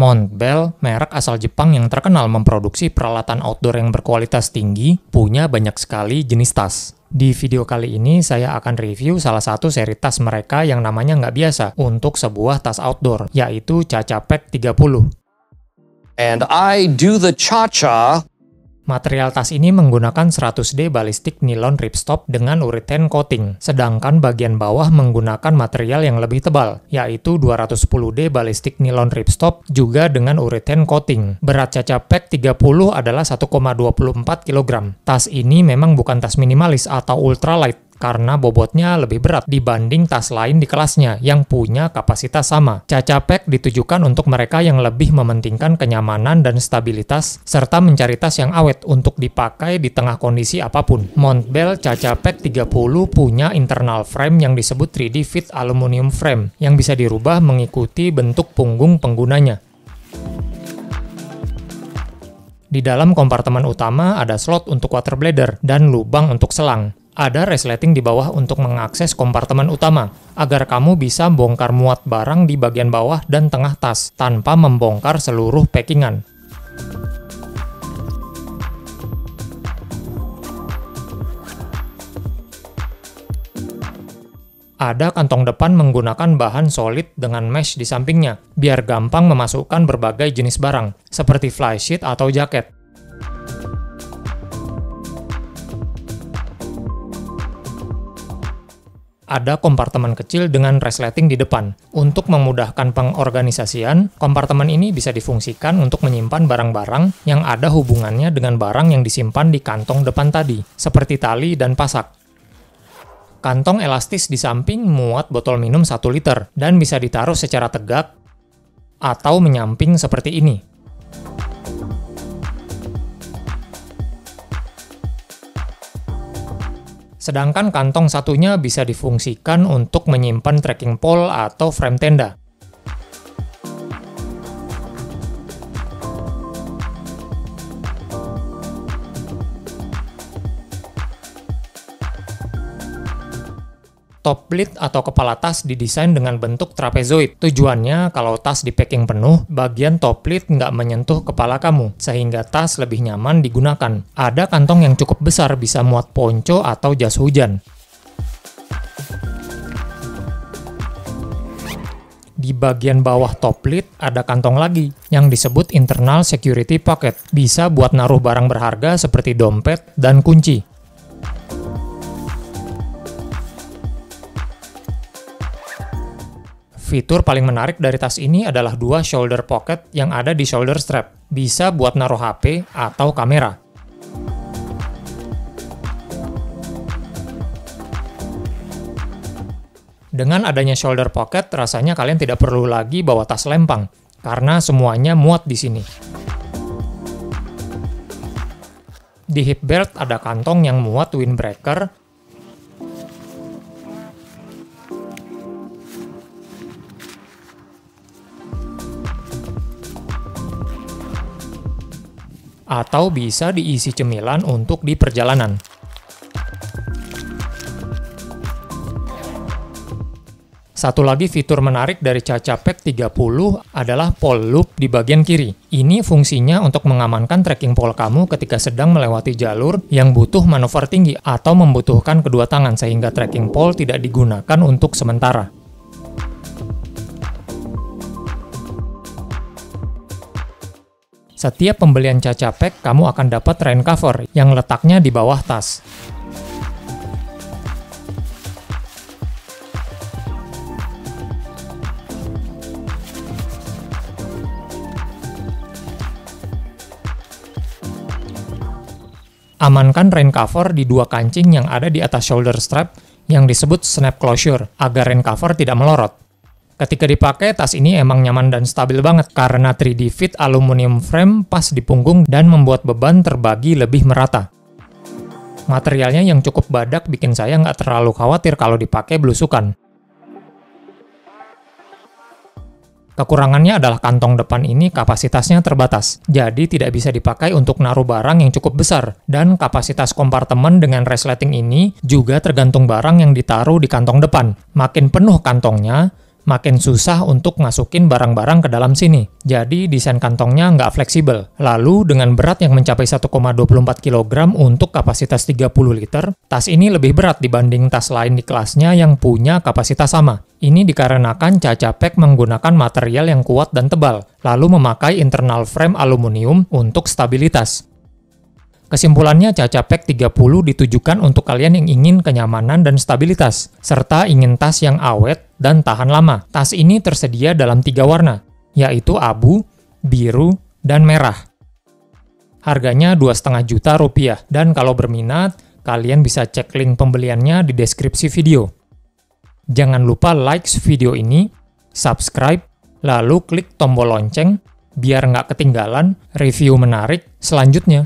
Montbell, merek asal Jepang yang terkenal memproduksi peralatan outdoor yang berkualitas tinggi, punya banyak sekali jenis tas. Di video kali ini, saya akan review salah satu seri tas mereka yang namanya nggak biasa untuk sebuah tas outdoor, yaitu Chachapak 30. And I do the cha-cha. Material tas ini menggunakan 100D ballistic nylon ripstop dengan urethane coating, sedangkan bagian bawah menggunakan material yang lebih tebal, yaitu 210D ballistic nylon ripstop juga dengan urethane coating. Berat Chachapak 30 adalah 1,24 kg. Tas ini memang bukan tas minimalis atau ultralight, karena bobotnya lebih berat dibanding tas lain di kelasnya yang punya kapasitas sama. Chachapak ditujukan untuk mereka yang lebih mementingkan kenyamanan dan stabilitas, serta mencari tas yang awet untuk dipakai di tengah kondisi apapun. Montbell Chachapak 30 punya internal frame yang disebut 3D Fit Aluminium Frame, yang bisa dirubah mengikuti bentuk punggung penggunanya. Di dalam kompartemen utama ada slot untuk water bladder dan lubang untuk selang. Ada resleting di bawah untuk mengakses kompartemen utama, agar kamu bisa bongkar muat barang di bagian bawah dan tengah tas, tanpa membongkar seluruh packingan. Ada kantong depan menggunakan bahan solid dengan mesh di sampingnya, biar gampang memasukkan berbagai jenis barang, seperti flysheet atau jaket. Ada kompartemen kecil dengan resleting di depan. Untuk memudahkan pengorganisasian, kompartemen ini bisa difungsikan untuk menyimpan barang-barang yang ada hubungannya dengan barang yang disimpan di kantong depan tadi, seperti tali dan pasak. Kantong elastis di samping muat botol minum 1 liter, dan bisa ditaruh secara tegak atau menyamping seperti ini. Sedangkan kantong satunya bisa difungsikan untuk menyimpan trekking pole atau frame tenda. Top lid atau kepala tas didesain dengan bentuk trapezoid. Tujuannya, kalau tas di packing penuh, bagian top lid nggak menyentuh kepala kamu, sehingga tas lebih nyaman digunakan. Ada kantong yang cukup besar, bisa muat ponco atau jas hujan. Di bagian bawah top lid ada kantong lagi, yang disebut internal security pocket. Bisa buat naruh barang berharga seperti dompet dan kunci. Fitur paling menarik dari tas ini adalah 2 shoulder pocket yang ada di shoulder strap. Bisa buat naruh HP atau kamera. Dengan adanya shoulder pocket, rasanya kalian tidak perlu lagi bawa tas lempang, karena semuanya muat di sini. Di hip belt ada kantong yang muat windbreaker, atau bisa diisi cemilan untuk di perjalanan. Satu lagi fitur menarik dari Chachapak 30 adalah pole loop di bagian kiri. Ini fungsinya untuk mengamankan trekking pole kamu ketika sedang melewati jalur yang butuh manuver tinggi atau membutuhkan kedua tangan, sehingga trekking pole tidak digunakan untuk sementara. Setiap pembelian Chachapak, kamu akan dapat rain cover yang letaknya di bawah tas. Amankan rain cover di 2 kancing yang ada di atas shoulder strap yang disebut snap closure, agar rain cover tidak melorot. Ketika dipakai, tas ini emang nyaman dan stabil banget karena 3D Fit Aluminium Frame pas di punggung dan membuat beban terbagi lebih merata. Materialnya yang cukup badak bikin saya nggak terlalu khawatir kalau dipakai belusukan. Kekurangannya adalah kantong depan ini kapasitasnya terbatas, jadi tidak bisa dipakai untuk naruh barang yang cukup besar, dan kapasitas kompartemen dengan resleting ini juga tergantung barang yang ditaruh di kantong depan. Makin penuh kantongnya, makin susah untuk masukin barang-barang ke dalam sini. Jadi desain kantongnya nggak fleksibel. Lalu dengan berat yang mencapai 1,24 kg untuk kapasitas 30 liter, tas ini lebih berat dibanding tas lain di kelasnya yang punya kapasitas sama. Ini dikarenakan Chacha Pack menggunakan material yang kuat dan tebal, lalu memakai internal frame aluminium untuk stabilitas. Kesimpulannya, Chacha Pack 30 ditujukan untuk kalian yang ingin kenyamanan dan stabilitas, serta ingin tas yang awet dan tahan lama. Tas ini tersedia dalam 3 warna, yaitu abu, biru, dan merah. Harganya Rp2,5 juta, dan kalau berminat, kalian bisa cek link pembeliannya di deskripsi video. Jangan lupa like video ini, subscribe, lalu klik tombol lonceng, biar nggak ketinggalan review menarik selanjutnya.